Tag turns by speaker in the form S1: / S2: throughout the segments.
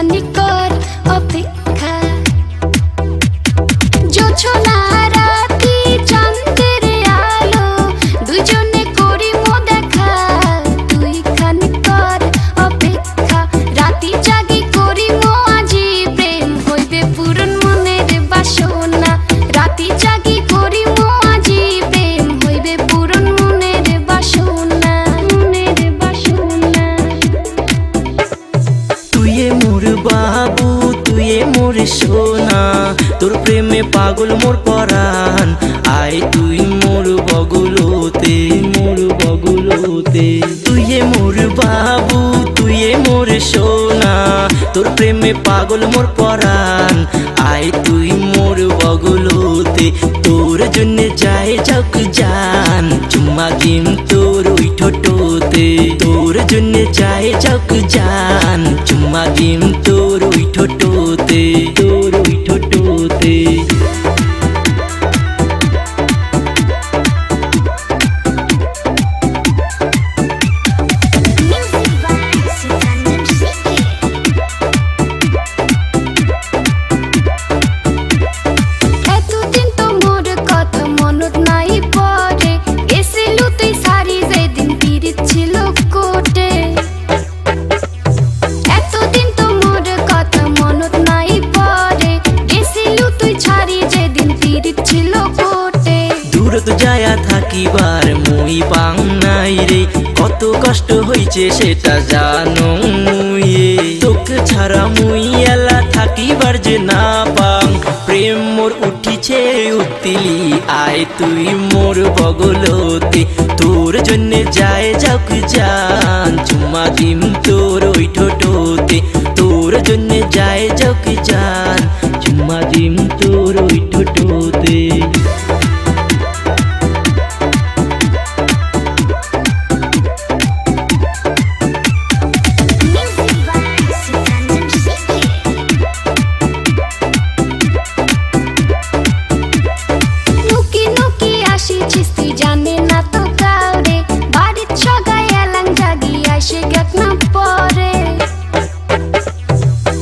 S1: খানি কর অপেক্ষা জোছনা রাতি চাঁদের আলো দুজনে করি মো দেখা তুই খানি কর অপেক্ষা রাতি জাগি করি মো আজি প্রেম হইবে পূরণ মনের বাসনা রাতি জাগি করি মো আজি প্রেম হইবে পূরণ মনের বাসনা
S2: তুইয়ে মোর বাবু তুইয়ে মোর সোনা তোর প্রেমে পাগল মোর পরাণ আয় তুই মোর বগলতে তুইয়ে মোর বাবু তুইয়ে মোর সোনা তোর প্রেমে পাগল মোর পরাণ আয় তুই মোর বগলতে তোর জন্য যায় যাক জান চুম্মা দিম তোর ওই ঠোঁটতে তোর জন্য যায় যাক জান চুম্মা দিম তোর ওই ঠোঁটতে
S1: এতদিন তো মোর কথা মনত নাই পড়ে এসেলু তুই সারি যেদিন পিরিত ছিল কোটে এতদিন তো মোর কথা মনত নাই পড়ে এসেলু তুই ছাড়ি যেদিন পিরিত ছিল কোটে
S2: দূরত যায়া থাকিবার মুই পাং নাই রে কত কষ্ট হইছে সেটা জানো মুইয়ে তোকে ছাড়া মুই এলা থাকিবার যে না পাং প্রেম মোর উঠিছে উত্তিলি আয় তুই মোর বগলতে তোর জন্য যায় যাক জান চুম্মা দিম তোর ওই ঠোঁটতে তোর জন্য যায় যাক জান চুম্মা দিম তোর ওই ঠোঁটতে
S1: নুকি নুকি আসিছিস তুই জানে না তো কাউরে বাড়ির সগাই এলাং জাগি আসে গেট না পরে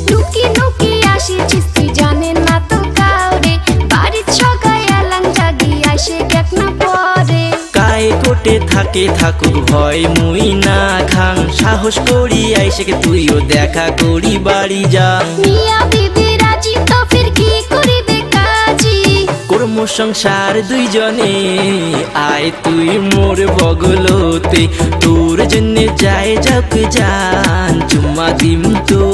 S1: নুকি নুকি আসিছিস তুই জানে না তো কাউরে বাড়ির সগাই এলাং জাগি আসে গেট না পরে
S2: কায় কোটে থাকে থাকুক ভয় মুই না খাং সাহস করি আইসে তুইও দেখা করি বাড়ি যা
S1: মিয়া বিবি রাজি তো ফির কি করিবে কাজী
S2: কর্ম সংসার দুইজনে আয় তুই মোর বগলতে তোর জন্য যায় যাক জান চুম্মা দিম তোর